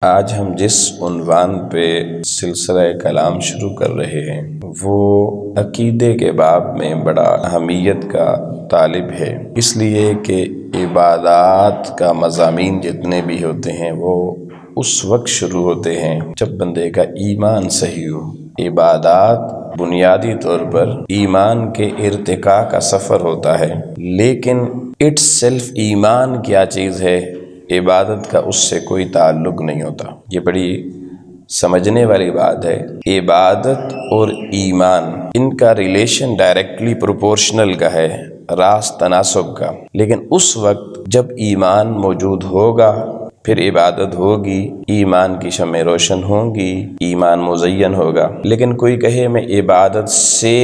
آج ہم جس عنوان پہ سلسلہ کلام شروع کر رہے ہیں وہ عقیدے کے باب میں بڑا اہمیت کا طالب ہے، اس لیے کہ عبادات کا مضامین جتنے بھی ہوتے ہیں وہ اس وقت شروع ہوتے ہیں جب بندے کا ایمان صحیح ہو۔ عبادات بنیادی طور پر ایمان کے ارتقاء کا سفر ہوتا ہے، لیکن اٹ سیلف ایمان کیا چیز ہے، عبادت کا اس سے کوئی تعلق نہیں ہوتا۔ یہ بڑی سمجھنے والی بات ہے۔ عبادت اور ایمان ان کا ریلیشن ڈائریکٹلی پروپورشنل کا ہے، راست تناسب کا، لیکن اس وقت جب ایمان موجود ہوگا پھر عبادت ہوگی، ایمان کی شمع روشن ہوں گی، ایمان مزین ہوگا۔ لیکن کوئی کہے میں عبادت سے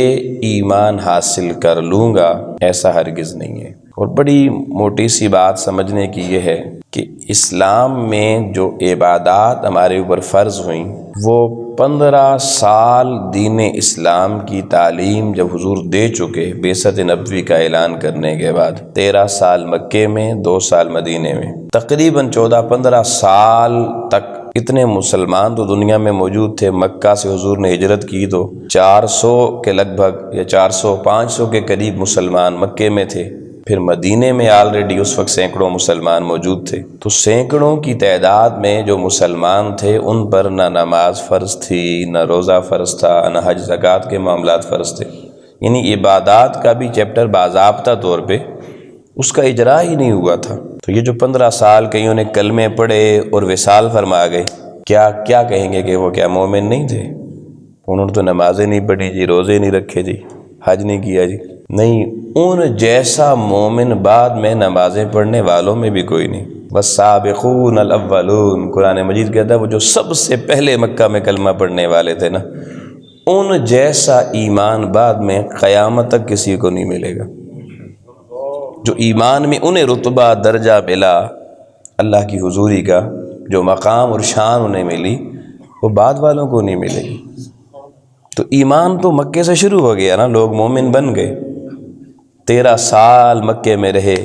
ایمان حاصل کر لوں گا، ایسا ہرگز نہیں ہے۔ اور بڑی موٹی سی بات سمجھنے کی یہ ہے کہ اسلام میں جو عبادات ہمارے اوپر فرض ہوئیں وہ 15 سال دین اسلام کی تعلیم جب حضور دے چکے، بعثت نبوی کا اعلان کرنے کے بعد 13 سال مکے میں، 2 سال مدینے میں، تقریباً 14-15 سال تک اتنے مسلمان تو دنیا میں موجود تھے۔ مکہ سے حضور نے ہجرت کی تو 400 کے لگ بھگ یا 400-500 کے قریب مسلمان مکے میں تھے، پھر مدینے میں آلریڈی اس وقت سینکڑوں مسلمان موجود تھے۔ تو سینکڑوں کی تعداد میں جو مسلمان تھے ان پر نہ نماز فرض تھی، نہ روزہ فرض تھا، نہ حج زکوٰۃ کے معاملات فرض تھے، یعنی عبادات کا بھی چیپٹر باضابطہ طور پہ اس کا اجرا ہی نہیں ہوا تھا۔ تو یہ جو 15 سال کئیوں نے کلمے پڑھے اور وصال فرما گئے، کیا کہیں گے کہ وہ کیا مومن نہیں تھے؟ انہوں نے تو نمازیں نہیں پڑھی جی، روزے نہیں رکھے جی، حج نہیں کیا جی۔ نہیں، ان جیسا مومن بعد میں نمازیں پڑھنے والوں میں بھی کوئی نہیں۔ والسابقون الاولون، قرآن مجید کہتا ہے وہ جو سب سے پہلے مکہ میں کلمہ پڑھنے والے تھے نا، ان جیسا ایمان بعد میں قیامت تک کسی کو نہیں ملے گا۔ جو ایمان میں انہیں رتبہ درجہ ملا، اللہ کی حضوری کا جو مقام اور شان انہیں ملی، وہ بعد والوں کو نہیں ملے گی۔ تو ایمان تو مکے سے شروع ہو گیا نا، لوگ مومن بن گئے، 13 سال مکے میں رہے،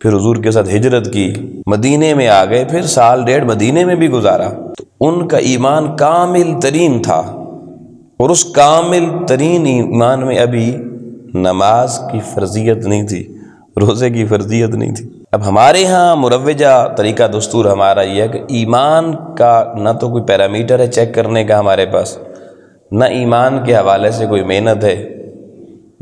پھر حضور کے ساتھ ہجرت کی، مدینے میں آ گئے، پھر 1.5 سال مدینے میں بھی گزارا۔ تو ان کا ایمان کامل ترین تھا، اور اس کامل ترین ایمان میں ابھی نماز کی فرضیت نہیں تھی، روزے کی فرضیت نہیں تھی۔ اب ہمارے ہاں مروجہ طریقہ دستور ہمارا یہ ہے کہ ایمان کا نہ تو کوئی پیرامیٹر ہے چیک کرنے کا ہمارے پاس، نہ ایمان کے حوالے سے کوئی محنت ہے۔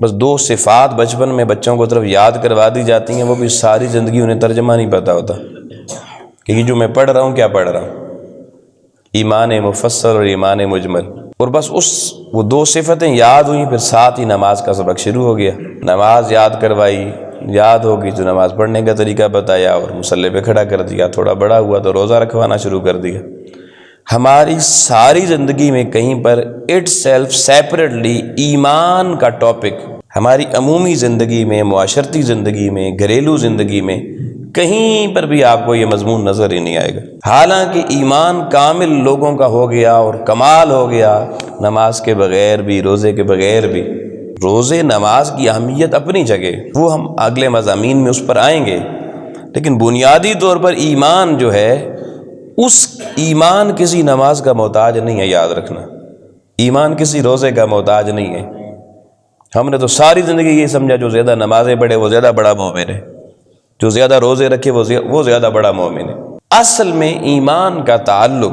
بس 2 صفات بچپن میں بچوں کو طرف یاد کروا دی جاتی ہیں، وہ بھی ساری زندگی انہیں ترجمہ نہیں پتہ ہوتا کہ یہ جو میں پڑھ رہا ہوں کیا پڑھ رہا ہوں، ایمان مفصل اور ایمان مجمل۔ اور بس وہ 2 صفتیں یاد ہوئیں، پھر ساتھ ہی نماز کا سبق شروع ہو گیا۔ نماز یاد کروائی، یاد ہوگی تو نماز پڑھنے کا طریقہ بتایا اور مصلی پہ کھڑا کر دیا، تھوڑا بڑا ہوا تو روزہ رکھوانا شروع کر دیا۔ ہماری ساری زندگی میں کہیں پر اٹ سیلف سیپریٹلی ایمان کا ٹاپک ہماری عمومی زندگی میں، معاشرتی زندگی میں، گھریلو زندگی میں کہیں پر بھی آپ کو یہ مضمون نظر ہی نہیں آئے گا۔ حالانکہ ایمان کامل لوگوں کا ہو گیا اور کمال ہو گیا نماز کے بغیر بھی، روزے کے بغیر بھی۔ روزے نماز کی اہمیت اپنی جگہ، وہ ہم اگلے مضامین میں اس پر آئیں گے، لیکن بنیادی طور پر ایمان جو ہے، اس ایمان کسی نماز کا محتاج نہیں ہے، یاد رکھنا۔ ایمان کسی روزے کا محتاج نہیں ہے۔ ہم نے تو ساری زندگی یہ سمجھا جو زیادہ نمازیں پڑھے وہ زیادہ بڑا مومن ہے، جو زیادہ روزے رکھے وہ زیادہ بڑا مومن ہے۔ اصل میں ایمان کا تعلق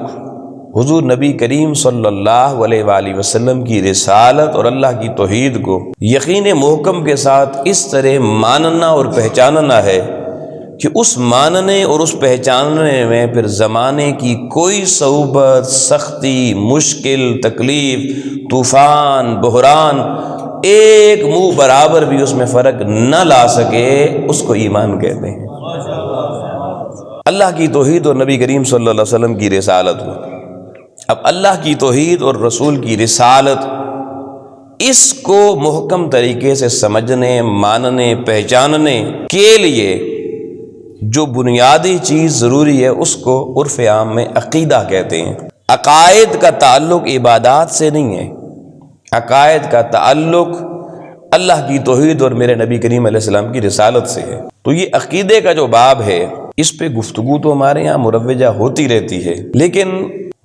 حضور نبی کریم صلی اللہ علیہ وآلہ وسلم کی رسالت اور اللہ کی توحید کو یقین محکم کے ساتھ اس طرح ماننا اور پہچاننا ہے کہ اس ماننے اور اس پہچاننے میں پھر زمانے کی کوئی صعوبت، سختی، مشکل، تکلیف، طوفان، بحران ایک منہ برابر بھی اس میں فرق نہ لا سکے، اس کو ایمان کہتے ہیں۔ اللہ کی توحید اور نبی کریم صلی اللہ علیہ وسلم کی رسالت ہو۔ اب اللہ کی توحید اور رسول کی رسالت، اس کو محکم طریقے سے سمجھنے، ماننے، پہچاننے کے لیے جو بنیادی چیز ضروری ہے اس کو عرف عام میں عقیدہ کہتے ہیں۔ عقائد کا تعلق عبادات سے نہیں ہے، عقائد کا تعلق اللہ کی توحید اور میرے نبی کریم علیہ السلام کی رسالت سے ہے۔ تو یہ عقیدے کا جو باب ہے اس پہ گفتگو تو ہمارے یہاں مروجہ ہوتی رہتی ہے، لیکن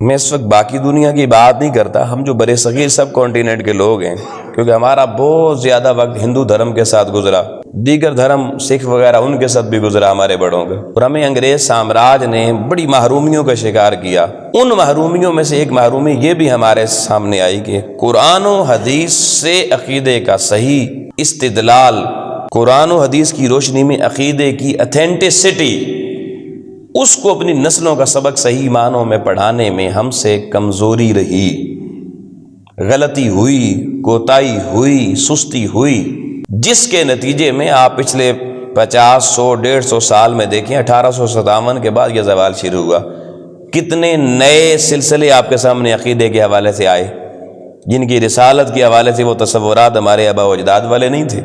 میں اس وقت باقی دنیا کی بات نہیں کرتا، ہم جو برِ صغیر سب کانٹیننٹ کے لوگ ہیں، کیونکہ ہمارا بہت زیادہ وقت ہندو دھرم کے ساتھ گزرا، دیگر دھرم سکھ وغیرہ ان کے ساتھ بھی گزرا ہمارے بڑوں کا، اور ہمیں انگریز سامراج نے بڑی محرومیوں کا شکار کیا۔ ان محرومیوں میں سے ایک محرومی یہ بھی ہمارے سامنے آئی کہ قرآن و حدیث سے عقیدے کا صحیح استدلال، قرآن و حدیث کی روشنی میں عقیدے کی اتھینٹسٹی، اس کو اپنی نسلوں کا سبق صحیح معنوں میں پڑھانے میں ہم سے کمزوری رہی، غلطی ہوئی، کوتاہی ہوئی، سستی ہوئی، جس کے نتیجے میں آپ پچھلے 50، 100، 150 سال میں دیکھیں، 1857 کے بعد یہ زوال شروع ہوا، کتنے نئے سلسلے آپ کے سامنے عقیدے کے حوالے سے آئے، جن کی رسالت کے حوالے سے وہ تصورات ہمارے آباء و اجداد والے نہیں تھے،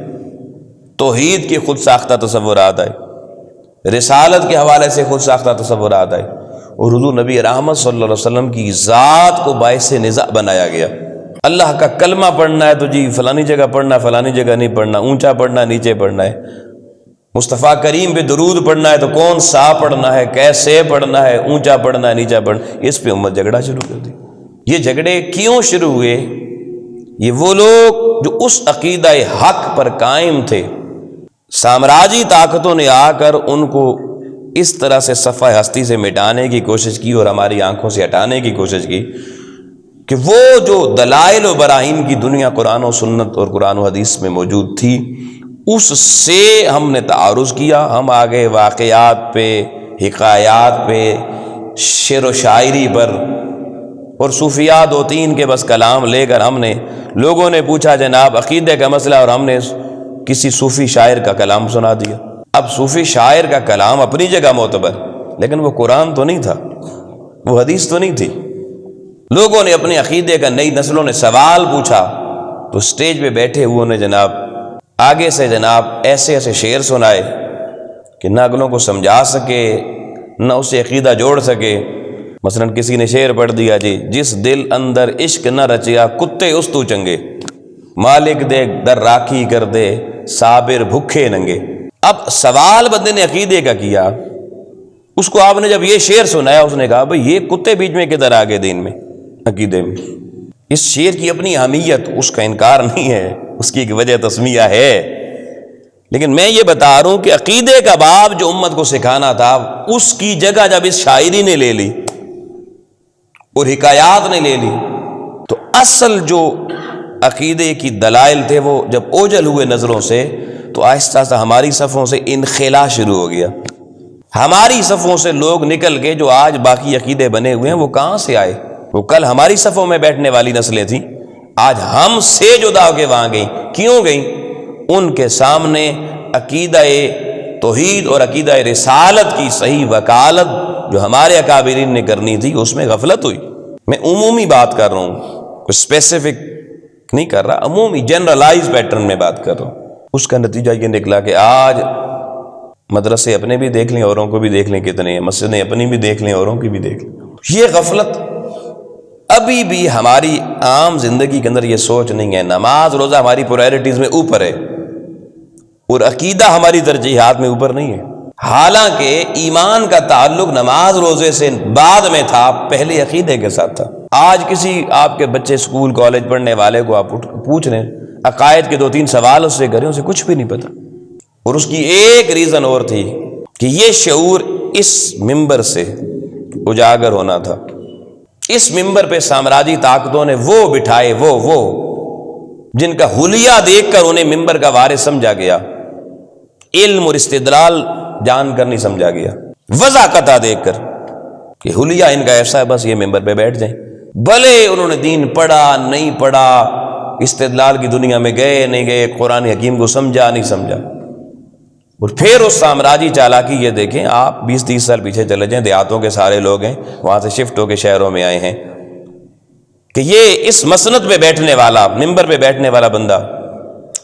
توحید کے خود ساختہ تصورات آئے، رسالت کے حوالے سے خود ساختہ تصورات آئے، اور حضور نبی رحمت صلی اللہ علیہ وسلم کی ذات کو باعث نزاع بنایا گیا۔ اللہ کا کلمہ پڑھنا ہے تو جی فلانی جگہ پڑھنا ہے، فلانی جگہ نہیں پڑھنا، اونچا پڑھنا ہے، نیچے پڑھنا ہے، مصطفیٰ کریم پہ درود پڑھنا ہے تو کون سا پڑھنا ہے، کیسے پڑھنا ہے، اونچا پڑھنا ہے، نیچا پڑھنا ہے، اس پہ امت جھگڑا شروع کر دی۔ یہ جھگڑے کیوں شروع ہوئے؟ یہ وہ لوگ جو اس عقیدہ حق پر قائم تھے، سامراجی طاقتوں نے آ کر ان کو اس طرح سے صفحہ ہستی سے مٹانے کی کوشش کی اور ہماری آنکھوں سے ہٹانے کی کوشش کی کہ وہ جو دلائل و براہین کی دنیا قرآن و سنت اور قرآن و حدیث میں موجود تھی، اس سے ہم نے تعارض کیا۔ ہم آگے واقعات پہ، حکایات پہ، شعر و شاعری پر، اور صوفیاء 2-3 کے بس کلام لے کر ہم نے، لوگوں نے پوچھا جناب عقیدے کا مسئلہ، اور ہم نے کسی صوفی شاعر کا کلام سنا دیا۔ اب صوفی شاعر کا کلام اپنی جگہ معتبر، لیکن وہ قرآن تو نہیں تھا، وہ حدیث تو نہیں تھی۔ لوگوں نے اپنے عقیدے کا، نئی نسلوں نے سوال پوچھا تو سٹیج پہ بیٹھے ہوئے نے جناب آگے سے جناب ایسے ایسے شعر سنائے کہ نہ اگلوں کو سمجھا سکے، نہ اسے عقیدہ جوڑ سکے۔ مثلا کسی نے شعر پڑھ دیا، جی جس دل اندر عشق نہ رچیا کتے اس تو چنگے، مالک دے در راکھی کر دے صابر بھوکے ننگے۔ اب سوال بندے نے عقیدے کا کیا، اس کو آپ نے جب یہ شعر سنایا، اس نے کہا بھئی یہ کتے بیچ میں کدھر آگے دین میں، عقیدے میں۔ اس شعر کی اپنی اہمیت، اس کا انکار نہیں ہے، اس کی ایک وجہ تسمیہ ہے، لیکن میں یہ بتا رہا ہوں کہ عقیدے کا باب جو امت کو سکھانا تھا، اس کی جگہ جب اس شاعری نے لے لی اور حکایات نے لے لی، تو اصل جو عقیدے کی دلائل تھے وہ جب اوجھل ہوئے نظروں سے، تو آہستہ آہستہ ہماری صفوں سے انخلا شروع ہو گیا۔ ہماری صفوں سے لوگ نکل کے جو آج باقی عقیدے بنے ہوئے ہیں وہ کہاں سے آئے؟ وہ کل ہماری صفوں میں بیٹھنے والی نسلیں تھیں، آج ہم سے جدا ہو کے وہاں گئیں۔ کیوں گئیں؟ ان کے سامنے عقیدہ توحید اور عقیدہ رسالت کی صحیح وکالت جو ہمارے اکابرین نے کرنی تھی، اس میں غفلت ہوئی۔ میں عمومی بات کر رہا ہوں، کوئی اسپیسیفک نہیں کر رہا، عمومی جنرلائز پیٹرن میں بات کر رہا ہوں۔ اس کا نتیجہ یہ نکلا کہ آج مدرسے اپنے بھی دیکھ لیں، اوروں کو بھی دیکھ لیں کتنے ہیں، مسجدیں اپنی بھی دیکھ لیں، اوروں کی بھی دیکھ لیں۔ یہ غفلت ابھی بھی ہماری عام زندگی کے اندر یہ سوچ نہیں ہے۔ نماز روزہ ہماری پرائرٹیز میں اوپر ہے اور عقیدہ ہماری ترجیحات میں اوپر نہیں ہے، حالانکہ ایمان کا تعلق نماز روزے سے بعد میں تھا، پہلے عقیدے کے ساتھ تھا۔ آج کسی آپ کے بچے اسکول کالج پڑھنے والے کو آپ پوچھ لیں، عقائد کے 2-3 سوال اس سے کریں، اسے کچھ بھی نہیں پتہ۔ اور اس کی ایک ریزن اور تھی کہ یہ شعور اس ممبر سے اجاگر ہونا تھا۔ اس ممبر پہ سامراجی طاقتوں نے وہ بٹھائے، وہ جن کا حلیہ دیکھ کر انہیں ممبر کا وارث سمجھا گیا، علم اور استدلال جان کر نہیں سمجھا گیا، وضاحت دیکھ کر کہ حلیہ ان کا ایسا ہے، بس یہ ممبر پہ بیٹھ جائیں، بھلے انہوں نے دین پڑھا نہیں پڑھا، استدلال کی دنیا میں گئے نہیں گئے، قرآن حکیم کو سمجھا نہیں سمجھا۔ اور پھر اس سامراجی چالاکی یہ دیکھیں، آپ 20-30 سال پیچھے چلے جائیں، دیہاتوں کے سارے لوگ ہیں، وہاں سے شفٹ ہو کے شہروں میں آئے ہیں، کہ یہ اس مسند پہ بیٹھنے والا، ممبر پہ بیٹھنے والا بندہ،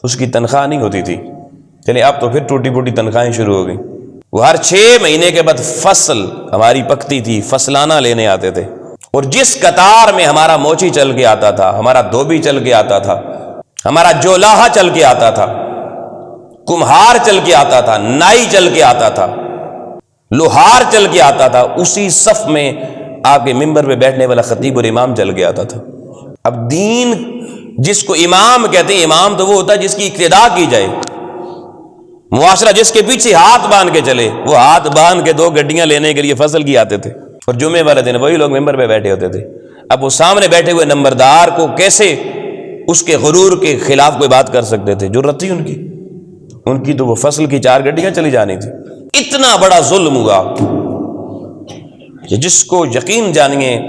اس کی تنخواہ نہیں ہوتی تھی، چلیں اب تو پھر ٹوٹی پوٹی تنخواہیں شروع ہو گئیں۔ وہ ہر 6 مہینے کے بعد فصل ہماری پکتی تھی، فصلانہ لینے آتے تھے، اور جس قطار میں ہمارا موچی چل کے آتا تھا، ہمارا دھوبی چل کے آتا تھا، ہمارا جولاہا چل کے آتا تھا، کمہار چل کے آتا تھا، نائی چل کے آتا تھا، لوہار چل کے آتا تھا، اسی صف میں آپ کے ممبر پہ بیٹھنے والا خطیب اور امام چل کے آتا تھا۔ اب دین جس کو امام کہتے ہیں، امام تو وہ ہوتا ہے جس کی اقتداء کی جائے، معاشرہ جس کے پیچھے ہاتھ باندھ کے چلے۔ وہ ہاتھ باندھ کے 2 گڈیاں لینے کے لیے فصل کی آتے تھے، اور جمعے والے دن وہی لوگ ممبر پہ بیٹھے ہوتے تھے۔ اب وہ سامنے بیٹھے ہوئے نمبردار کو کیسے اس کے غرور کے خلاف کوئی بات کر سکتے تھے؟ جرأت تھی ان کی تو وہ فصل کی 4 گڈیاں چلی جانی تھی۔ اتنا بڑا ظلم ہوا کہ جس کو یقین جانیے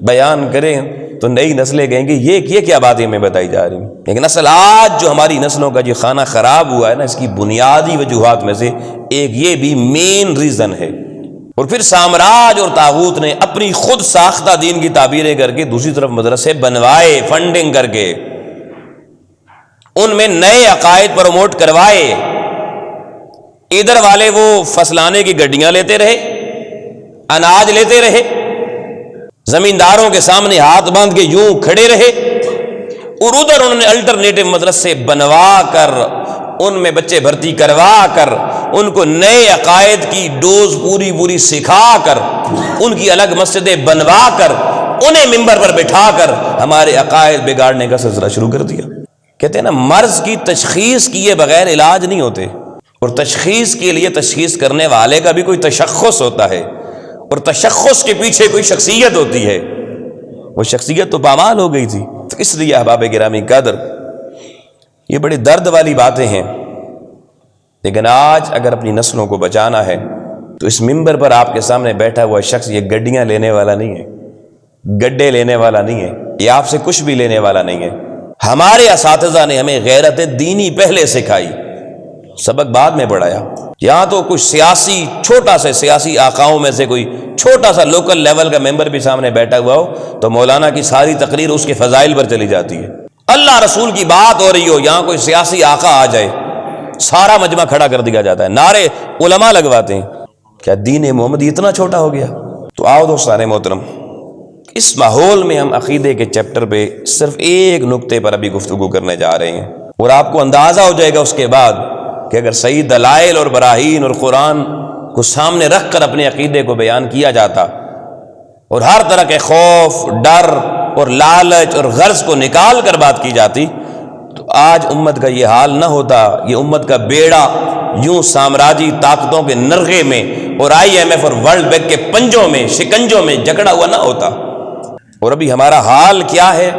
بیان کریں تو نئی نسلیں کہیں گے یہ کیا باتیں ہمیں بتائی جا رہی ہیں۔ لیکن اصل آج جو ہماری نسلوں کا جو خانہ خراب ہوا ہے نا، اس کی بنیادی وجوہات میں سے ایک یہ بھی مین ریزن ہے۔ اور پھر سامراج اور طاغوت نے اپنی خود ساختہ دین کی تعبیریں کر کے دوسری طرف مدرسے بنوائے، فنڈنگ کر کے ان میں نئے عقائد پروموٹ کروائے۔ ادھر والے وہ فصلانے کی گڈیاں لیتے رہے، اناج لیتے رہے، زمینداروں کے سامنے ہاتھ باندھ کے یوں کھڑے رہے، اور ادھر انہوں نے الٹرنیٹو مدرسے بنوا کر ان میں بچے بھرتی کروا کر ان کو نئے عقائد کی ڈوز پوری سکھا کر ان کی الگ مسجدیں بنوا کر انہیں ممبر پر بٹھا کر ہمارے عقائد بگاڑنے کا سلسلہ شروع کر دیا۔ کہتے ہیں نا، مرض کی تشخیص کیے بغیر علاج نہیں ہوتے، اور تشخیص کے لیے تشخیص کرنے والے کا بھی کوئی تشخص ہوتا ہے، اور تشخص کے پیچھے کوئی شخصیت ہوتی ہے۔ وہ شخصیت تو پامال ہو گئی تھی۔ تو اس لیے احباب گرامی قدر، یہ بڑی درد والی باتیں ہیں، لیکن آج اگر اپنی نسلوں کو بچانا ہے تو اس ممبر پر آپ کے سامنے بیٹھا ہوا شخص یہ گڈیاں لینے والا نہیں ہے، گڈے لینے والا نہیں ہے، یہ آپ سے کچھ بھی لینے والا نہیں ہے۔ ہمارے اساتذہ نے ہمیں غیرت دینی پہلے سکھائی، سبق بعد میں پڑھایا۔ یہاں تو کچھ چھوٹا سا سیاسی آقاؤں میں سے کوئی چھوٹا سا لوکل لیول کا ممبر بھی سامنے بیٹھا ہوا ہو تو مولانا کی ساری تقریر اس کے فضائل پر چلی جاتی ہے۔ اللہ رسول کی بات ہو رہی ہو، یہاں کوئی سیاسی آقا آ جائے، سارا مجمع کھڑا کر دیا جاتا ہے، نعرے علماء لگواتے ہیں۔ کیا دین محمدی اتنا چھوٹا ہو گیا؟ تو آؤ دوستان محترم، اس ماحول میں ہم عقیدے کے چیپٹر پہ صرف ایک نقطے پر ابھی گفتگو کرنے جا رہے ہیں، اور آپ کو اندازہ ہو جائے گا اس کے بعد کہ اگر صحیح دلائل اور براہین اور قرآن کو سامنے رکھ کر اپنے عقیدے کو بیان کیا جاتا اور ہر طرح کے خوف، ڈر اور لالچ اور غرض کو نکال کر بات کی جاتی تو آج امت کا یہ حال نہ ہوتا۔ یہ امت کا بیڑا یوں سامراجی طاقتوں کے نرغے میں اور IMF اور ورلڈ بینک کے پنجوں میں، شکنجوں میں جکڑا ہوا نہ ہوتا۔ اور ابھی ہمارا حال کیا ہے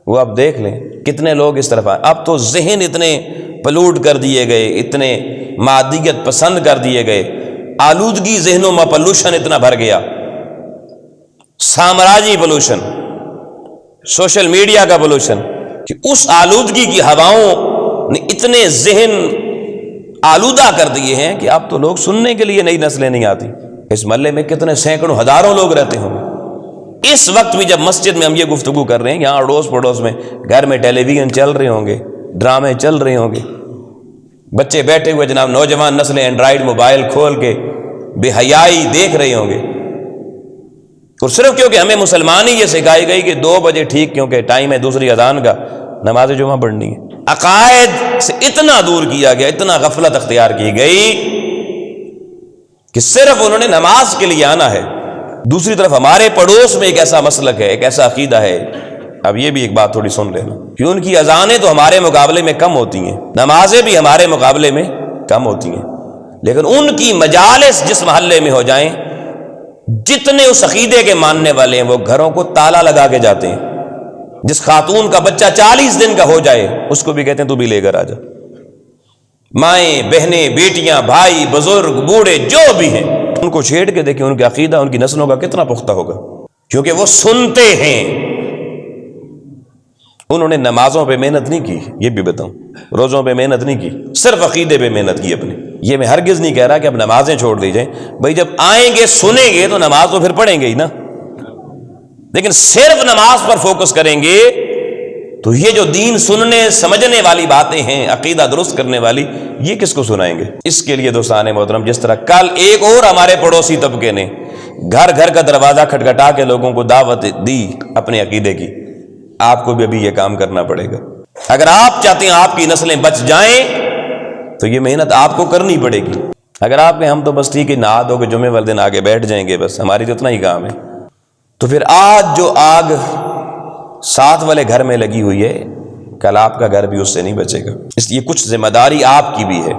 وہ آپ دیکھ لیں، کتنے لوگ اس طرف آئے۔ اب تو ذہن اتنے پلوٹ کر دیے گئے، اتنے مادیت پسند کر دیے گئے، آلودگی ذہنوں میں پولوشن اتنا بھر گیا، سامراجی پولوشن، سوشل میڈیا کا پولوشن، کہ اس آلودگی کی ہواؤں نے اتنے ذہن آلودہ کر دیے ہیں کہ اب تو لوگ سننے کے لیے نئی نسلیں نہیں آتی۔ اس محلے میں کتنے سینکڑوں ہزاروں لوگ رہتے ہوں گے۔ اس وقت بھی جب مسجد میں ہم یہ گفتگو کر رہے ہیں، یہاں اڑوس پڑوس میں گھر میں ٹیلی ویژن چل رہے ہوں گے، ڈرامے چل رہے ہوں گے، بچے بیٹھے ہوئے جناب نوجوان نسلیں اینڈرائیڈ موبائل کھول کے بے حیائی دیکھ رہے ہوں گے، اور صرف کیونکہ ہمیں مسلمان ہی یہ سکھائی گئی کہ 2 بجے ٹھیک کیونکہ ٹائم ہے دوسری اذان کا، نماز جمعہ پڑھنی ہے۔ عقائد سے اتنا دور کیا گیا، اتنا غفلت اختیار کی گئی کہ صرف انہوں نے نماز کے لیے آنا ہے۔ دوسری طرف ہمارے پڑوس میں ایک ایسا مسلک ہے، ایک ایسا عقیدہ ہے، اب یہ بھی ایک بات تھوڑی سن لینا کہ ان کی اذانیں تو ہمارے مقابلے میں کم ہوتی ہیں، نمازیں بھی ہمارے مقابلے میں کم ہوتی ہیں، لیکن ان کی مجالس جس محلے میں ہو جائیں، جتنے اس عقیدے کے ماننے والے ہیں وہ گھروں کو تالا لگا کے جاتے ہیں۔ جس خاتون کا بچہ 40 دن کا ہو جائے اس کو بھی کہتے ہیں تو بھی لے کر آ جا۔ مائیں، بہنیں، بیٹیاں، بھائی، بزرگ، بوڑھے جو بھی ہیں، ان کو چھیڑ کے دیکھیں ان کے عقیدہ ان کی نسلوں کا کتنا پختہ ہوگا، کیونکہ وہ سنتے ہیں۔ انہوں نے نمازوں پہ محنت نہیں کی، یہ بھی بتاؤں، روزوں پہ محنت نہیں کی، صرف عقیدے پہ محنت کی اپنے۔ یہ میں ہرگز نہیں کہہ رہا کہ اب نمازیں چھوڑ دی جائیں، بھائی جب آئیں گے سنیں گے تو نماز تو پھر پڑھیں گے ہی نا، لیکن صرف نماز پر فوکس کریں گے تو یہ جو دین سننے سمجھنے والی باتیں ہیں، عقیدہ درست کرنے والی، یہ کس کو سنائیں گے؟ اس کے لیے دوستان محترم، جس طرح کل ایک اور ہمارے پڑوسی طبقے نے گھر گھر کا دروازہ کھٹکھٹا کے لوگوں کو دعوت دی اپنے عقیدے کی، آپ کو بھی ابھی یہ کام کرنا پڑے گا۔ اگر آپ چاہتے ہیں آپ کی نسلیں بچ جائیں تو یہ محنت آپ کو کرنی پڑے گی۔ اگر آپ نے ہم تو بس ٹھیک ہے نہا دھو کے جمعے والے دن آگے بیٹھ جائیں گے، بس ہماری تو اتنا ہی کام ہے، تو پھر آج جو آگ ساتھ والے گھر میں لگی ہوئی ہے کل آپ کا گھر بھی اس سے نہیں بچے گا۔ اس لیے کچھ ذمہ داری آپ کی بھی ہے،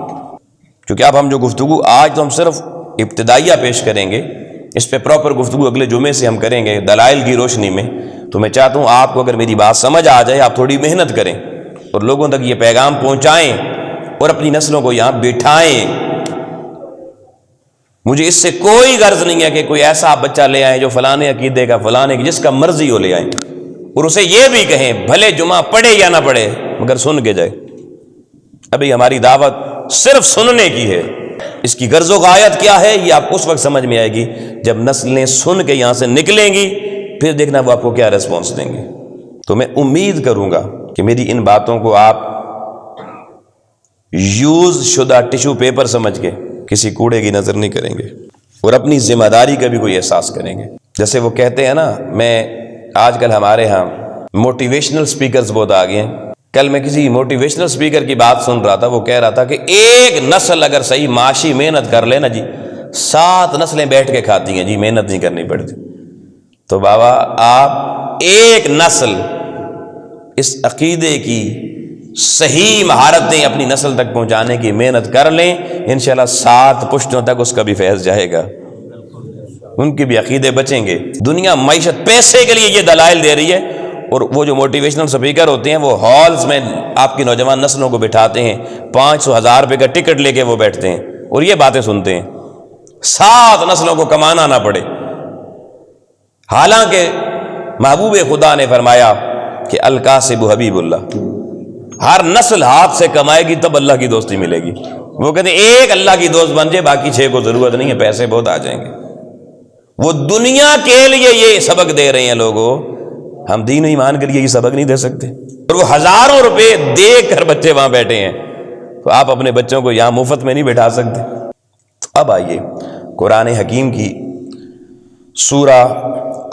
کیونکہ اب ہم جو گفتگو آج تو ہم صرف ابتدائیہ پیش کریں گے، اس پہ پراپر گفتگو اگلے جمعے سے ہم کریں گے دلائل کی روشنی میں۔ تو میں چاہتا ہوں آپ کو اگر میری بات سمجھ آ جائے، آپ تھوڑی محنت کریں اور لوگوں تک یہ پیغام پہنچائیں اور اپنی نسلوں کو یہاں بٹھائیں۔ مجھے اس سے کوئی غرض نہیں ہے کہ کوئی ایسا بچہ لے آئیں جو فلانے عقیدے کا، فلانے کی، جس کا مرضی ہو لے آئیں، اور اسے یہ بھی کہیں بھلے جمعہ پڑھے یا نہ پڑھے مگر سن کے جائے۔ ابھی ہماری دعوت صرف سننے کی ہے۔ اس کی غرض و غایت کیا ہے یہ آپ کو اس وقت سمجھ میں آئے گی جب نسلیں سن کے یہاں سے نکلیں گی، پھر دیکھنا وہ آپ کو کیا ریسپانس دیں گے۔ تو میں امید کروں گا کہ میری ان باتوں کو آپ یوز شدہ ٹیشو پیپر سمجھ کے کسی کوڑے کی نظر نہیں کریں گے اور اپنی ذمہ داری کا بھی کوئی احساس کریں گے۔ جیسے وہ کہتے ہیں نا، میں آج کل ہمارے ہاں موٹیویشنل سپیکرز بہت آ گئے ہیں۔ کل میں کسی موٹیویشنل سپیکر کی بات سن رہا تھا، وہ کہہ رہا تھا کہ ایک نسل اگر صحیح معاشی محنت کر لے نا جی، 7 نسلیں بیٹھ کے کھاتی ہیں جی، محنت نہیں کرنی پڑتی۔ تو بابا آپ ایک نسل اس عقیدے کی صحیح مہارتیں اپنی نسل تک پہنچانے کی محنت کر لیں، انشاءاللہ 7 پشتوں تک اس کا بھی فیض جائے گا، ان کے بھی عقیدے بچیں گے۔ دنیا معیشت پیسے کے لیے یہ دلائل دے رہی ہے، اور وہ جو موٹیویشنل سپیکر ہوتے ہیں وہ ہالز میں آپ کی نوجوان نسلوں کو بٹھاتے ہیں، 500,000 روپے کا ٹکٹ لے کے وہ بیٹھتے ہیں اور یہ باتیں سنتے ہیں، 7 نسلوں کو کمانا نہ پڑے۔ حالانکہ محبوب خدا نے فرمایا کہ الکاسب حبیب اللہ، ہر نسل ہاتھ سے کمائے گی تب اللہ کی دوستی ملے گی۔ وہ کہتے ہیں ایک اللہ کی دوست بن جائے، باقی 6 کو ضرورت نہیں ہے، پیسے بہت آ جائیں گے۔ وہ دنیا کے لیے یہ سبق دے رہے ہیں لوگوں، ہم دین و ایمان کے لیے یہ سبق نہیں دے سکتے، اور وہ ہزاروں روپے دے کر بچے وہاں بیٹھے ہیں، تو آپ اپنے بچوں کو یہاں مفت میں نہیں بٹھا سکتے۔ تو اب آئیے قرآن حکیم کی سورہ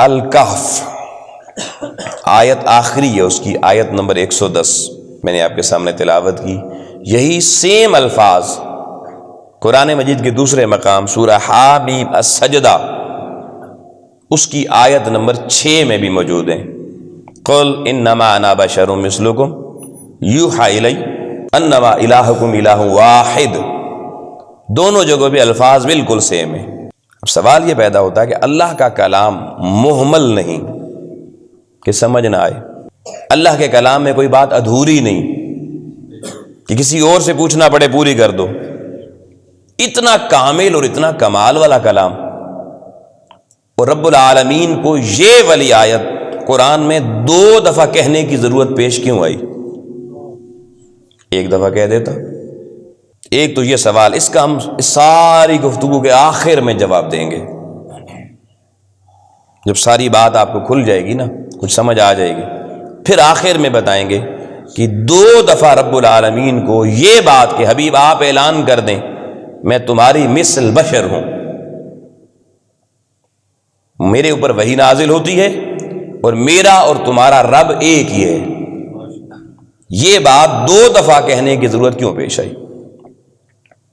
الکہف آیت آخری ہے، اس کی آیت نمبر 110 میں نے آپ کے سامنے تلاوت کی۔ یہی سیم الفاظ قرآن مجید کے دوسرے مقام سورہ حامیم السجدہ اس کی آیت نمبر 6 میں بھی موجود ہیں۔ قل انما انا بشر مثلکم یوحی الی انما الہکم الہ واحد، دونوں جگہوں پہ الفاظ بالکل سیم ہیں۔ اب سوال یہ پیدا ہوتا ہے کہ اللہ کا کلام مہمل نہیں کہ سمجھ نہ آئے، اللہ کے کلام میں کوئی بات ادھوری نہیں کہ کسی اور سے پوچھنا پڑے پوری کر دو، اتنا کامل اور اتنا کمال والا کلام، اور رب العالمین کو یہ والی آیت قرآن میں 2 دفعہ کہنے کی ضرورت پیش کیوں آئی؟ ایک دفعہ کہہ دیتا۔ ایک تو یہ سوال، اس کا ہم ساری گفتگو کے آخر میں جواب دیں گے، جب ساری بات آپ کو کھل جائے گی نا، کچھ سمجھ آ جائے گی، پھر آخر میں بتائیں گے کہ 2 دفعہ رب العالمین کو یہ بات کہ حبیب آپ اعلان کر دیں میں تمہاری مثل بشر ہوں، میرے اوپر وحی نازل ہوتی ہے اور میرا اور تمہارا رب ایک ہی ہے، یہ بات 2 دفعہ کہنے کی ضرورت کیوں پیش آئی؟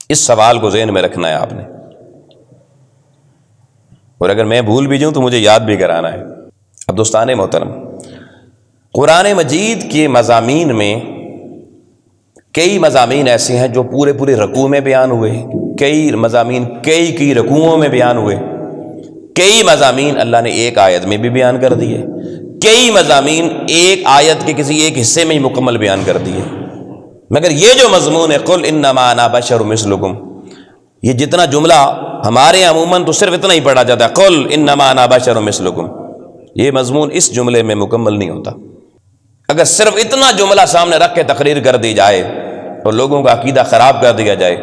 اس سوال کو ذہن میں رکھنا ہے آپ نے، اور اگر میں بھول بھی جاؤں تو مجھے یاد بھی کرانا ہے۔ اب دوستان محترم، قرآن مجید کے مضامین میں کئی مضامین ایسے ہیں جو پورے رکوع میں بیان ہوئے، کئی مضامین کئی رکوعوں میں بیان ہوئے، کئی مضامین اللہ نے ایک آیت میں بھی بیان کر دیے، کئی مضامین ایک آیت کے کسی ایک حصے میں ہی مکمل بیان کر دیے، مگر یہ جو مضمون ہے قل انما انا بشر مثلکم، یہ جتنا جملہ ہمارے عموماً تو صرف اتنا ہی پڑھا جاتا ہے قل انما انا بشر مثلکم، یہ مضمون اس جملے میں مکمل نہیں ہوتا۔ اگر صرف اتنا جملہ سامنے رکھ کے تقریر کر دی جائے اور لوگوں کا عقیدہ خراب کر دیا جائے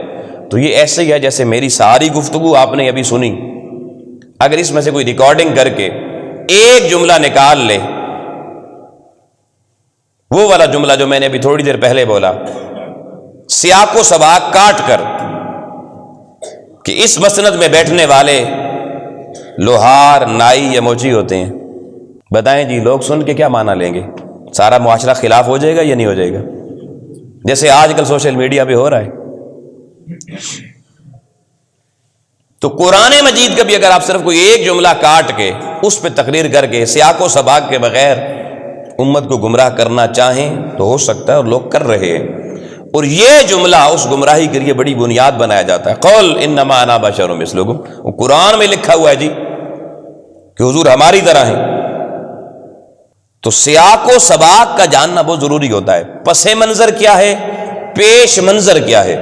تو یہ ایسے ہی ہے جیسے میری ساری گفتگو آپ نے ابھی سنی، اگر اس میں سے کوئی ریکارڈنگ کر کے ایک جملہ نکال لے، وہ والا جملہ جو میں نے ابھی تھوڑی دیر پہلے بولا، سیاق و سباق کاٹ کر کہ اس مسند میں بیٹھنے والے لوہار، نائی یا موچی ہوتے ہیں، بتائیں جی لوگ سن کے کیا معنی لیں گے؟ سارا معاشرہ خلاف ہو جائے گا یا نہیں ہو جائے گا؟ جیسے آج کل سوشل میڈیا پہ ہو رہا ہے۔ تو قرآن مجید کا بھی اگر آپ صرف کوئی ایک جملہ کاٹ کے اس پہ تقریر کر کے سیاق و سباق کے بغیر امت کو گمراہ کرنا چاہیں تو ہو سکتا ہے، اور لوگ کر رہے ہیں، اور یہ جملہ اس گمراہی کے لیے بڑی بنیاد بنایا جاتا ہے۔ قول انما انا بشر مثلکم، وہ قرآن میں لکھا ہوا ہے جی کہ حضور ہماری طرح ہیں۔ تو سیاق و سباق کا جاننا بہت ضروری ہوتا ہے، پس منظر کیا ہے، پیش منظر کیا ہے،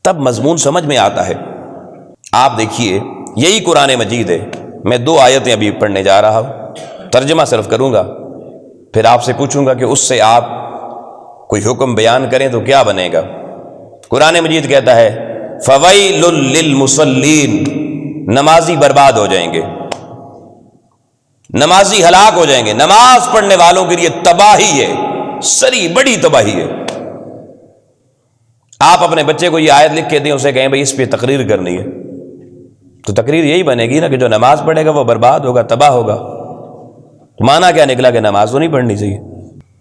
تب مضمون سمجھ میں آتا ہے۔ آپ دیکھیے یہی قرآن مجید ہے، میں 2 آیتیں ابھی پڑھنے جا رہا ہوں، ترجمہ صرف کروں گا، پھر آپ سے پوچھوں گا کہ اس سے آپ کوئی حکم بیان کریں تو کیا بنے گا۔ قرآن مجید کہتا ہے فویل للمصلین، نمازی برباد ہو جائیں گے، نمازی ہلاک ہو جائیں گے، نماز پڑھنے والوں کے لیے تباہی ہے، سری بڑی تباہی ہے۔ آپ اپنے بچے کو یہ آیت لکھ کے دیں، اسے کہیں بھائی اس پہ تقریر کرنی ہے، تو تقریر یہی بنے گی نا کہ جو نماز پڑھے گا وہ برباد ہوگا، تباہ ہوگا۔ تو معنی کیا نکلا کہ نماز تو نہیں پڑھنی چاہیے۔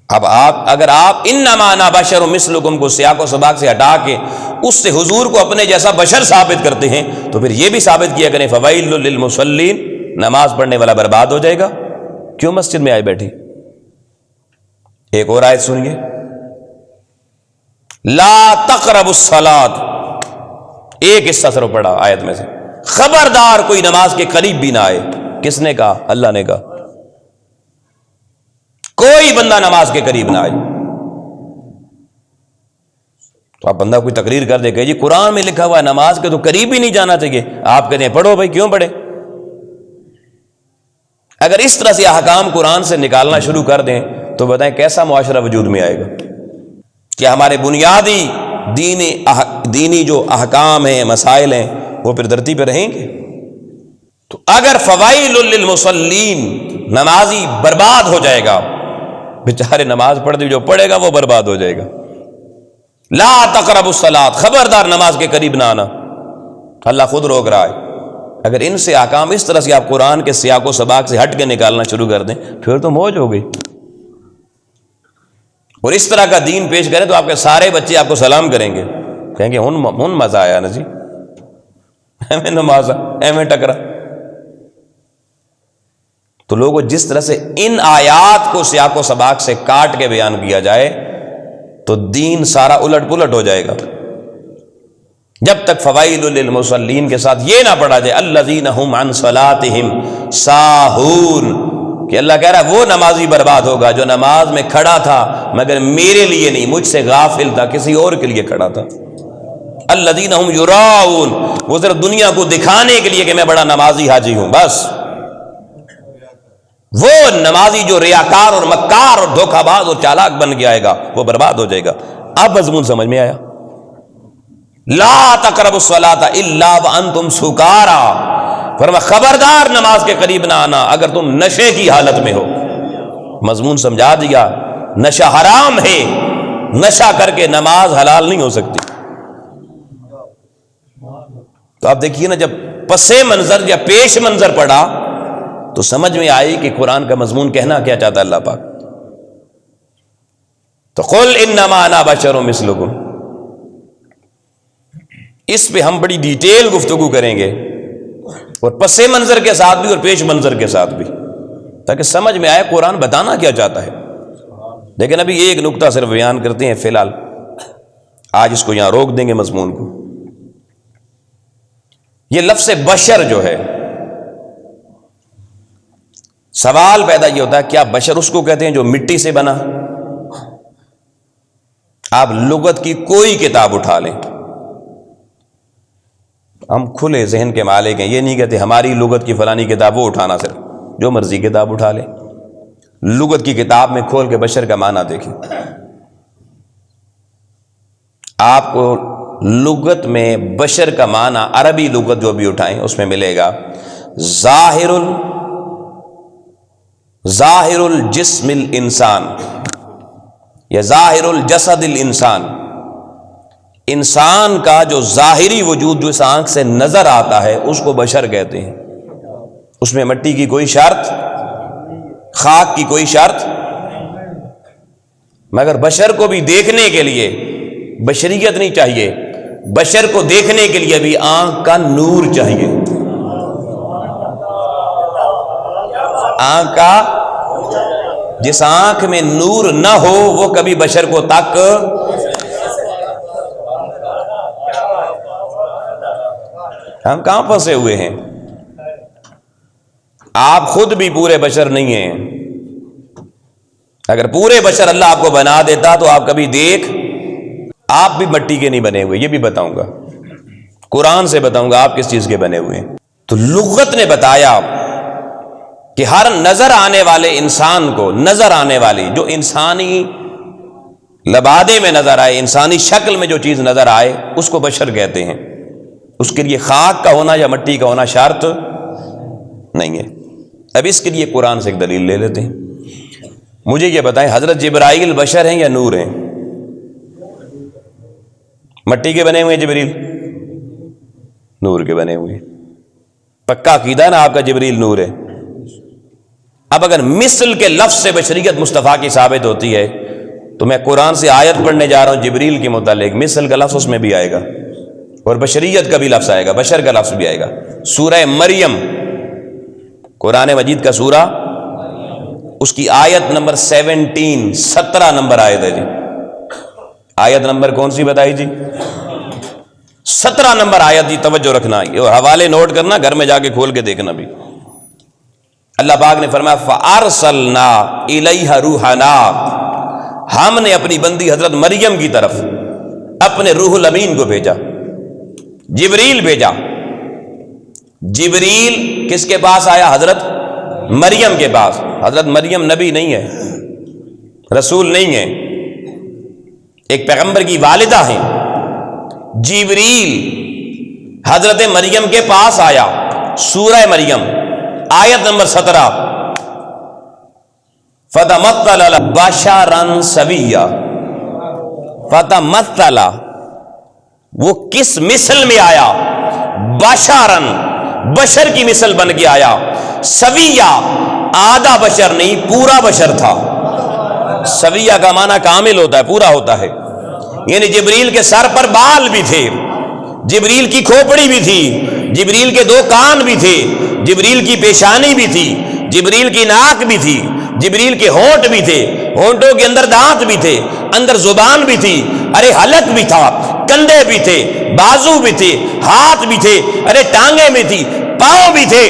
اب اگر آپ انما انا بشر مثلکم کو سیاق و سباق سے ہٹا کے اس سے حضور کو اپنے جیسا بشر ثابت کرتے ہیں، تو پھر یہ بھی ثابت کیا کریں فویل للمصلین، نماز پڑھنے والا برباد ہو جائے گا۔ کیوں مسجد میں آئے بیٹھی؟ ایک اور آیت سنیے، لا تقربوا الصلاۃ، ایک حصہ صرف پڑھا آیت میں سے، خبردار کوئی نماز کے قریب بھی نہ آئے۔ کس نے کہا؟ اللہ نے کہا، کوئی بندہ نماز کے قریب نہ آئے۔ تو آپ بندہ کوئی تقریر کر دے کہ جی قرآن میں لکھا ہوا ہے نماز کے تو قریب ہی نہیں جانا چاہیے، آپ کہتے ہیں پڑھو بھائی، کیوں پڑھے؟ اگر اس طرح سے احکام قرآن سے نکالنا شروع کر دیں تو بتائیں کیسا معاشرہ وجود میں آئے گا؟ کیا ہمارے بنیادی دینی جو احکام ہیں، مسائل ہیں، وہ پھر دھرتی پہ رہیں گے؟ تو اگر فوائل للمصلین، نمازی برباد ہو جائے گا، بیچارے نماز پڑھتے جو پڑھے گا وہ برباد ہو جائے گا۔ لا تقربوا الصلاۃ، خبردار نماز کے قریب نہ آنا، اللہ خود روک رہا ہے۔ اگر ان سے احکام اس طرح سے آپ قرآن کے سیاق و سباق سے ہٹ کے نکالنا شروع کر دیں پھر تو موج ہو گئی، اور اس طرح کا دین پیش کریں تو آپ کے سارے بچے آپ کو سلام کریں گے، کہیں گے ہن مزہ آیا نا جی، ایویں نماز ایویں ٹکرا۔ تو لوگوں جس طرح سے ان آیات کو سیاق و سباق سے کاٹ کے بیان کیا جائے تو دین سارا الٹ پلٹ ہو جائے گا۔ جب تک فوائل للمصلین کے ساتھ یہ نہ پڑھا جائے الذین هم عن صلاتهم ساہون، کہ اللہ کہہ رہا ہے وہ نمازی برباد ہوگا جو نماز میں کھڑا تھا مگر میرے لیے نہیں، مجھ سے غافل تھا، کسی اور کے لیے کھڑا تھا۔ الذین هم یراؤن، وہ صرف دنیا کو دکھانے کے لیے کہ میں بڑا نمازی حاجی ہوں، بس۔ وہ نمازی جو ریاکار اور مکار اور دھوکہ باز اور چالاک بن کے آئے گا وہ برباد ہو جائے گا۔ اب مضمون سمجھ میں آیا؟ لا تقربوا الصلاۃ الا وانتم سکارا، فرمایا خبردار نماز کے قریب نہ آنا اگر تم نشے کی حالت میں ہو۔ مضمون سمجھا دیا، نشہ حرام ہے، نشہ کر کے نماز حلال نہیں ہو سکتی۔ تو آپ دیکھیے نا، جب پس منظر یا پیش منظر پڑا تو سمجھ میں آئی کہ قرآن کا مضمون کہنا کیا چاہتا ہے اللہ پاک۔ تو قل انما انا بشر مثلکم، اس پہ ہم بڑی ڈیٹیل گفتگو کریں گے، اور پس منظر کے ساتھ بھی اور پیش منظر کے ساتھ بھی، تاکہ سمجھ میں آئے قرآن بتانا کیا چاہتا ہے۔ لیکن ابھی ایک نقطہ صرف بیان کرتے ہیں فی الحال، آج اس کو یہاں روک دیں گے مضمون کو۔ یہ لفظ بشر جو ہے، سوال پیدا یہ ہوتا ہے کیا بشر اس کو کہتے ہیں جو مٹی سے بنا؟ آپ لغت کی کوئی کتاب اٹھا لیں، ہم کھلے ذہن کے مالک ہیں، یہ نہیں کہتے ہماری لغت کی فلانی کتاب، وہ اٹھانا، صرف جو مرضی کتاب اٹھا لیں، لغت کی کتاب میں کھول کے بشر کا معنی دیکھیں، آپ کو لغت میں بشر کا معنی عربی لغت جو بھی اٹھائیں اس میں ملے گا ظاہر الجسم الانسان یا ظاہر الجسد الانسان، انسان کا جو ظاہری وجود جو اس آنکھ سے نظر آتا ہے اس کو بشر کہتے ہیں۔ اس میں مٹی کی کوئی شرط، خاک کی کوئی شرط، مگر بشر کو بھی دیکھنے کے لیے بشریت نہیں چاہیے، بشر کو دیکھنے کے لیے بھی آنکھ کا نور چاہیے، آنکھ کا، جس آنکھ میں نور نہ ہو وہ کبھی بشر کو تک، ہم کہاں پھنسے ہوئے ہیں؟ آپ خود بھی پورے بشر نہیں ہیں، اگر پورے بشر اللہ آپ کو بنا دیتا تو آپ کبھی دیکھ، آپ بھی مٹی کے نہیں بنے ہوئے، یہ بھی بتاؤں گا، قرآن سے بتاؤں گا آپ کس چیز کے بنے ہوئے ہیں۔ تو لغت نے بتایا کہ ہر نظر آنے والے انسان کو، نظر آنے والی جو انسانی لبادے میں نظر آئے، انسانی شکل میں جو چیز نظر آئے اس کو بشر کہتے ہیں۔ اس کے لیے خاک کا ہونا یا مٹی کا ہونا شرط نہیں ہے۔ اب اس کے لیے قرآن سے ایک دلیل لے لیتے ہیں۔ مجھے یہ بتائیں، حضرت جبرائیل بشر ہیں یا نور ہیں؟ مٹی کے بنے ہوئے ہیں جبریل؟ نور کے بنے ہوئے ہیں۔ پکا عقیدہ نا آپ کا جبریل نور ہے؟ اب اگر مثل کے لفظ سے بشریت مصطفیٰ کی ثابت ہوتی ہے تو میں قرآن سے آیت پڑھنے جا رہا ہوں جبریل کے متعلق، مثل کا لفظ اس میں بھی آئے گا اور بشریت کا بھی لفظ آئے گا، بشر کا لفظ بھی آئے گا۔ سورہ مریم، قرآن مجید کا سورہ، اس کی آیت نمبر 17 نمبر آیت ہے جی۔ آیت نمبر کون سی بتائی جی؟ 17 نمبر آیت جی، توجہ رکھنا، اور حوالے نوٹ کرنا، گھر میں جا کے کھول کے دیکھنا بھی۔ اللہ پاک نے فرمایا فَأَرْسَلْنَا إِلَيْهَا رُوحَنَا، ہم نے اپنی بندی حضرت مریم کی طرف اپنے روح الامین کو بھیجا، جبریل بھیجا۔ جبریل کس کے پاس آیا؟ حضرت مریم کے پاس۔ حضرت مریم نبی نہیں ہے، رسول نہیں ہے، ایک پیغمبر کی والدہ ہیں۔ جبریل حضرت مریم کے پاس آیا، سورہ مریم آیت نمبر 17، فَتَمَثَّلَ بَشَرًا سَوِيًّا۔ فَتَمَثَّلَ، وہ کس مثل میں آیا؟ بشرن، بشر کی مثل بن کے آیا۔ سویہ، آدھا بشر نہیں، پورا بشر تھا۔ سویہ کا معنی کامل ہوتا ہے، پورا ہوتا ہے، یعنی جبریل کے سر پر بال بھی تھے، جبریل کی کھوپڑی بھی تھی، جبریل کے 2 کان بھی تھے، جبریل کی پیشانی بھی تھی، جبریل کی ناک بھی تھی، جبریل کے ہونٹ بھی تھے، ہونٹوں کے اندر دانت بھی تھے، اندر زبان بھی تھی، ارے حلق بھی تھا، کندھے بھی تھے، بازو بھی تھے، ہاتھ بھی تھے، ارے ٹانگیں بھی تھی، پاؤں بھی تھے،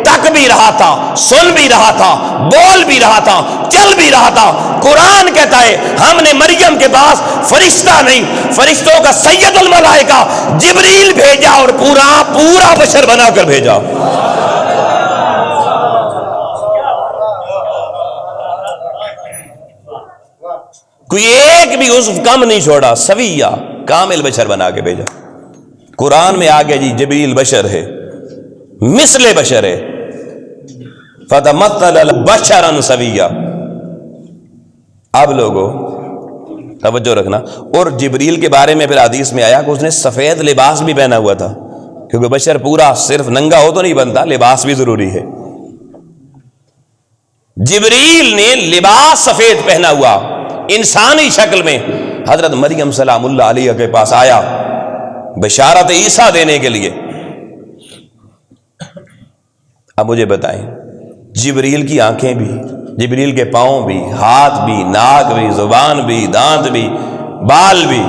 تک بھی رہا تھا، سن بھی رہا تھا، بول بھی رہا تھا، چل بھی رہا تھا۔ قرآن کہتا ہے ہم نے مریم کے پاس فرشتہ نہیں، فرشتوں کا سید الملائکہ جبریل بھیجا اور پورا بشر بنا کر بھیجا۔ کوئی ایک بھی عضو کم نہیں چھوڑا، سویہ، کامل بشر بنا کے بھیجا۔ قرآن میں آگے جی جبریل بشر ہے، مثل بشر ہے، فَتَمَثَّلَ بَشَرًا سَوِيًّا۔ اب لوگوں توجہ رکھنا، اور جبریل کے بارے میں پھر حدیث میں آیا کہ اس نے سفید لباس بھی پہنا ہوا تھا، کیونکہ بشر پورا صرف ننگا ہو تو نہیں بنتا، لباس بھی ضروری ہے۔ جبریل نے لباس سفید پہنا ہوا انسانی شکل میں حضرت مریم سلام اللہ علیہ کے پاس آیا بشارت عیسیٰ دینے کے لیے۔ اب مجھے بتائیں، جبریل کی آنکھیں بھی، جبریل کے پاؤں بھی، ہاتھ بھی، ناک بھی، زبان بھی، دانت بھی، بال بھی،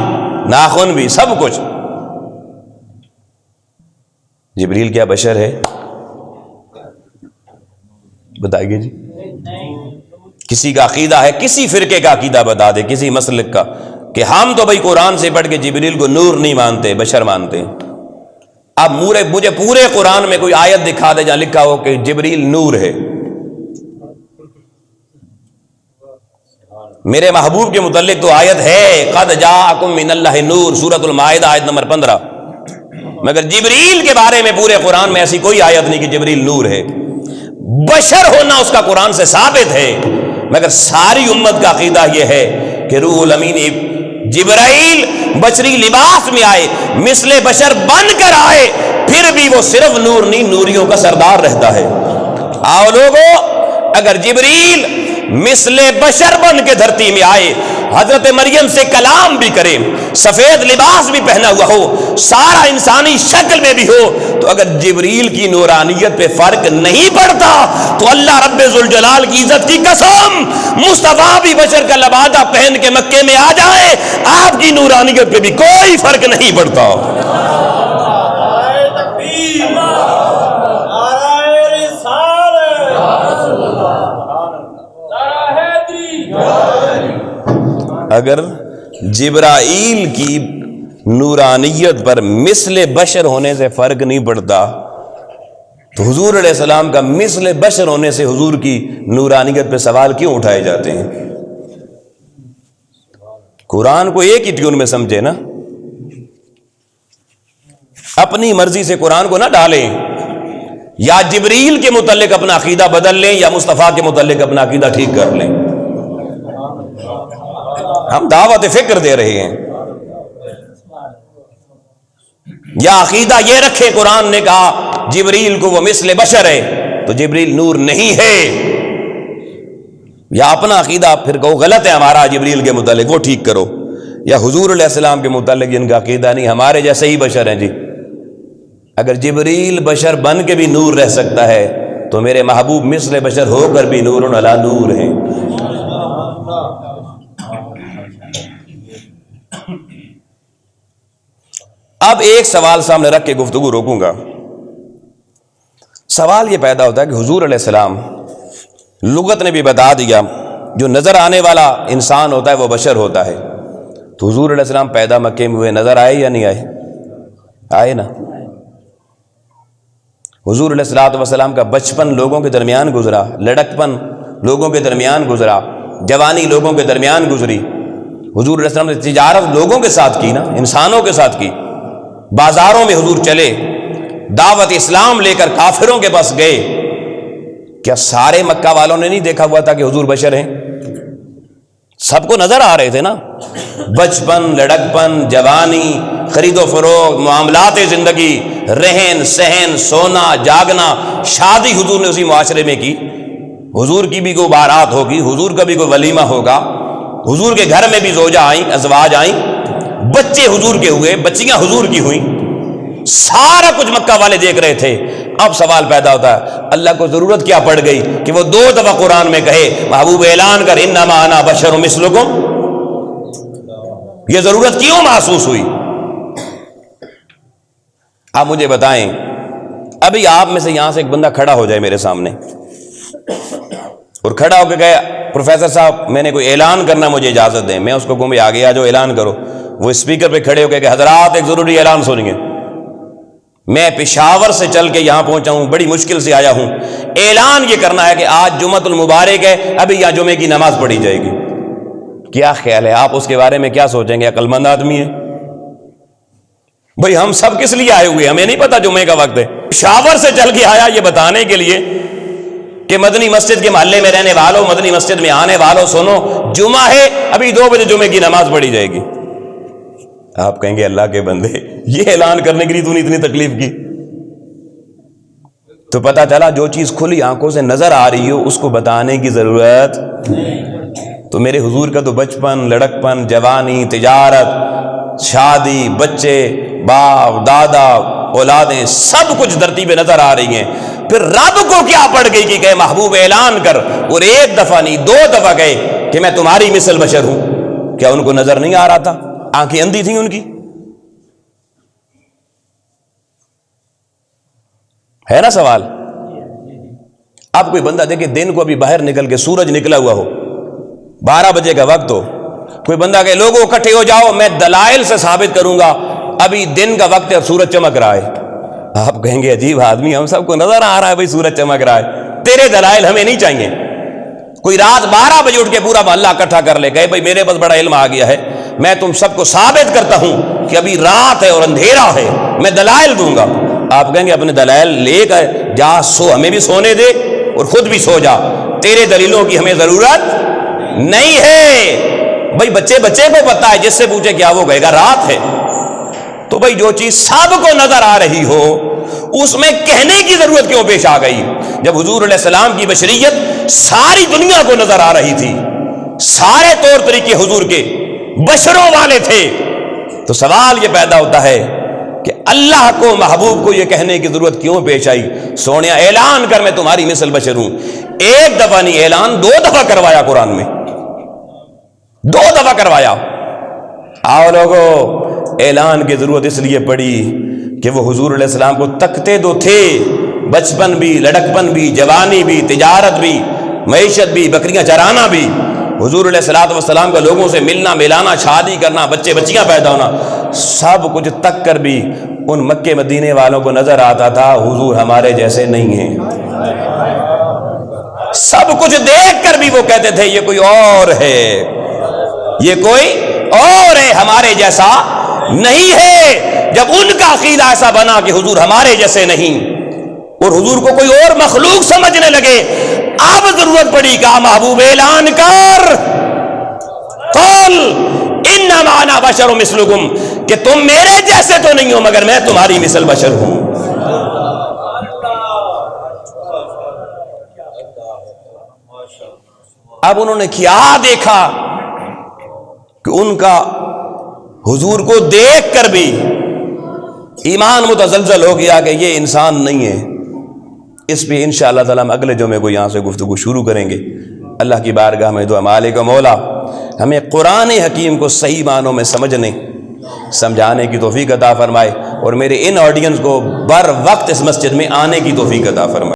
ناخن بھی، سب کچھ، جبریل کیا بشر ہے؟ بتائیے جی، کسی کا عقیدہ ہے، کسی فرقے کا عقیدہ بتا دے، کسی مسلک کا، کہ ہم تو بھائی قرآن سے پڑھ کے جبریل کو نور نہیں مانتے، بشر مانتے ہیں۔ اب مجھے پورے قرآن میں کوئی آیت دکھا دے جہاں لکھا ہو کہ جبریل نور ہے۔ میرے محبوب کے متعلق تو آیت ہے، قد جاءکم من اللہ نور، سورۃ المائدہ آیت نمبر 15، مگر جبریل کے بارے میں پورے قرآن میں ایسی کوئی آیت نہیں کہ جبریل نور ہے۔ بشر ہونا اس کا قرآن سے ثابت ہے، مگر ساری امت کا عقیدہ یہ ہے کہ روح الامین جبرائیل بشری لباس میں آئے، مثل بشر بن کر آئے، پھر بھی وہ صرف نور نہیں، نوریوں کا سردار رہتا ہے۔ آؤ لوگو، اگر جبریل مثل بشر بن کے دھرتی میں آئے، حضرت مریم سے کلام بھی کرے، سفید لباس بھی پہنا ہوا ہو، سارا انسانی شکل میں بھی ہو، تو اگر جبریل کی نورانیت پہ فرق نہیں پڑتا تو اللہ رب ذوالجلال کی عزت کی قسم مصطفیٰ بھی بشر کا لبادہ پہن کے مکے میں آ جائے، آپ کی نورانیت پہ بھی کوئی فرق نہیں پڑتا۔ اگر جبرائیل کی نورانیت پر مثل بشر ہونے سے فرق نہیں پڑتا تو حضور علیہ السلام کا مثل بشر ہونے سے حضور کی نورانیت پہ سوال کیوں اٹھائے جاتے ہیں؟ قرآن کو ایک ہی ٹیون میں سمجھے نا، اپنی مرضی سے قرآن کو نہ ڈالیں، یا جبریل کے متعلق اپنا عقیدہ بدل لیں یا مصطفیٰ کے متعلق اپنا عقیدہ ٹھیک کر لیں۔ ہم دعوت فکر دے رہے ہیں، یا عقیدہ یہ رکھے قرآن نے کہا جبریل کو وہ مثل بشر ہے تو جبریل نور نہیں ہے، یا اپنا عقیدہ پھر کہو غلط ہے ہمارا جبریل کے متعلق، وہ ٹھیک کرو، یا حضور علیہ السلام کے متعلق ان کا عقیدہ نہیں ہمارے جیسے ہی بشر ہیں جی۔ اگر جبریل بشر بن کے بھی نور رہ سکتا ہے تو میرے محبوب مثل بشر ہو کر بھی نور علی نور ہیں۔ اب ایک سوال سامنے رکھ کے گفتگو روکوں گا۔ سوال یہ پیدا ہوتا ہے کہ حضور علیہ السلام، لغت نے بھی بتا دیا جو نظر آنے والا انسان ہوتا ہے وہ بشر ہوتا ہے، تو حضور علیہ السلام پیدا مکے میں ہوئے، نظر آئے یا نہیں آئے؟ آئے نا۔ حضور علیہ السلام کا بچپن لوگوں کے درمیان گزرا، لڑکپن لوگوں کے درمیان گزرا، جوانی لوگوں کے درمیان گزری۔ حضور علیہ السلام نے تجارت لوگوں کے ساتھ کی نا، انسانوں کے ساتھ کی، بازاروں میں حضور چلے، دعوت اسلام لے کر کافروں کے پاس گئے۔ کیا سارے مکہ والوں نے نہیں دیکھا ہوا تھا کہ حضور بشر ہیں؟ سب کو نظر آ رہے تھے نا، بچپن، لڑکپن، جوانی، خرید و فروخت، معاملات زندگی، رہن سہن، سونا جاگنا، شادی حضور نے اسی معاشرے میں کی۔ حضور کی بھی کوئی بارات ہوگی، حضور کا بھی کوئی ولیمہ ہوگا، حضور کے گھر میں بھی زوجہ آئیں، ازواج آئیں، بچے حضور کے ہوئے، بچیاں حضور کی ہوئیں، سارا کچھ مکہ والے دیکھ رہے تھے۔ اب سوال پیدا ہوتا ہے اللہ کو ضرورت کیا پڑ گئی کہ وہ 2 دفعہ قرآن میں کہے محبوب اعلان کر انما انا بشر مثلکم؟ یہ ضرورت کیوں محسوس ہوئی؟ آپ مجھے بتائیں، ابھی آپ میں سے یہاں سے ایک بندہ کھڑا ہو جائے میرے سامنے اور کھڑا ہو کے کہے پروفیسر صاحب میں نے کوئی اعلان کرنا، مجھے اجازت دیں، میں اس کو کہوں بھائی آگے آ جاؤ اعلان کرو، وہ اسپیکر پہ کھڑے ہو کے کہ حضرات ایک ضروری اعلان سنیں گے، میں پشاور سے چل کے یہاں پہنچا ہوں، بڑی مشکل سے آیا ہوں، اعلان یہ کرنا ہے کہ آج جمعۃ المبارک ہے، ابھی یہاں جمعے کی نماز پڑھی جائے گی۔ کیا خیال ہے آپ اس کے بارے میں کیا سوچیں گے؟ عقل مند آدمی ہے بھئی، ہم سب کس لیے آئے ہوئے؟ ہمیں نہیں پتا جمعے کا وقت ہے، پشاور سے چل کے آیا یہ بتانے کے لیے کہ مدنی مسجد کے محلے میں رہنے والوں، مدنی مسجد میں آنے والوں، سنو جمعہ ہے، ابھی 2 بجے جمعے کی نماز پڑھی جائے گی۔ آپ کہیں گے اللہ کے بندے، یہ اعلان کرنے کے لیے تو نے اتنی تکلیف کی؟ تو پتا چلا جو چیز کھلی آنکھوں سے نظر آ رہی ہو اس کو بتانے کی ضرورت۔ تو میرے حضور کا تو بچپن، لڑکپن، جوانی، تجارت، شادی، بچے، باپ، دادا، اولادیں، سب کچھ دھرتی پہ نظر آ رہی ہیں۔ پھر رب کو کیا پڑ گئی کہ کہے محبوب اعلان کر، اور 1 دفعہ نہیں 2 دفعہ کہے کہ میں تمہاری مثل بشر ہوں؟ کیا ان کو نظر نہیں آ رہا تھا؟ آنکھیں اندھی تھیں ان کی؟ ہے نا سوال؟ اب کوئی بندہ دیکھے دن کو ابھی باہر نکل کے سورج نکلا ہوا ہو، 12 بجے کا وقت ہو، کوئی بندہ کہے لوگوں اکٹھے ہو جاؤ میں دلائل سے ثابت کروں گا ابھی دن کا وقت ہے اور سورج چمک رہا ہے۔ آپ کہیں گے عجیب آدمی، ہم سب کو نظر آ رہا ہے بھائی سورج چمک رہا ہے، تیرے دلائل ہمیں نہیں چاہیے۔ کوئی رات 12 بجے اٹھ کے پورا محلہ اکٹھا کر لے، کہے بھائی میرے پاس بڑا علم آ گیا ہے، میں تم سب کو ثابت کرتا ہوں کہ ابھی رات ہے اور اندھیرا ہے، میں دلائل دوں گا۔ آپ کہیں گے اپنے دلائل لے کر جا سو، ہمیں بھی سونے دے اور خود بھی سو جا، تیرے دلیلوں کی ہمیں ضرورت نہیں ہے۔ بھائی بچے کو پتا ہے، جس سے پوچھے کیا وہ کہے گا رات ہے۔ تو بھائی جو چیز سب کو نظر آ رہی ہو اس میں کہنے کی ضرورت کیوں پیش آ گئی؟ جب حضور علیہ السلام کی بشریت ساری دنیا کو نظر آ رہی تھی، سارے طور طریقے حضور کے بشروں والے تھے، تو سوال یہ پیدا ہوتا ہے کہ اللہ کو محبوب کو یہ کہنے کی ضرورت کیوں پیش آئی؟ سونیا اعلان کر میں تمہاری مثل بشر ہوں۔ ایک دفعہ نہیں، اعلان 2 دفعہ کروایا قرآن میں، 2 دفعہ کروایا۔ آؤ لوگو، اعلان کی ضرورت اس لیے پڑی کہ وہ حضور علیہ السلام کو تکتے تو تھے، بچپن بھی، لڑکپن بھی، جوانی بھی، تجارت بھی، معیشت بھی، بکریاں چرانا بھی، حضور علیہ السلام کا لوگوں سے ملنا ملانا، شادی کرنا، بچے بچیاں پیدا ہونا، سب کچھ تک کر بھی ان مکے مدینے والوں کو نظر آتا تھا حضور ہمارے جیسے نہیں ہیں۔ سب کچھ دیکھ کر بھی وہ کہتے تھے یہ کوئی اور ہے، یہ کوئی اور ہے، ہمارے جیسا نہیں ہے۔ جب ان کا عقیدہ ایسا بنا کہ حضور ہمارے جیسے نہیں اور حضور کو کوئی اور مخلوق سمجھنے لگے، اب ضرورت پڑی کہ محبوب اعلان کر، قل انما انا بشر مثلکم، کہ تم میرے جیسے تو نہیں ہو مگر میں تمہاری مثل بشر ہوں۔ اب انہوں نے کیا دیکھا کہ ان کا حضور کو دیکھ کر بھی ایمان متزلزل ہو گیا کہ یہ انسان نہیں ہے۔ اس پہ انشاءاللہ تعالی ہم اگلے جمعے کو یہاں سے گفتگو شروع کریں گے۔ اللہ کی بارگاہ میں دعا، مالک و مولا ہمیں قرآن حکیم کو صحیح معنوں میں سمجھنے سمجھانے کی توفیق عطا فرمائے، اور میرے ان آڈینس کو بر وقت اس مسجد میں آنے کی توفیق عطا فرمائے۔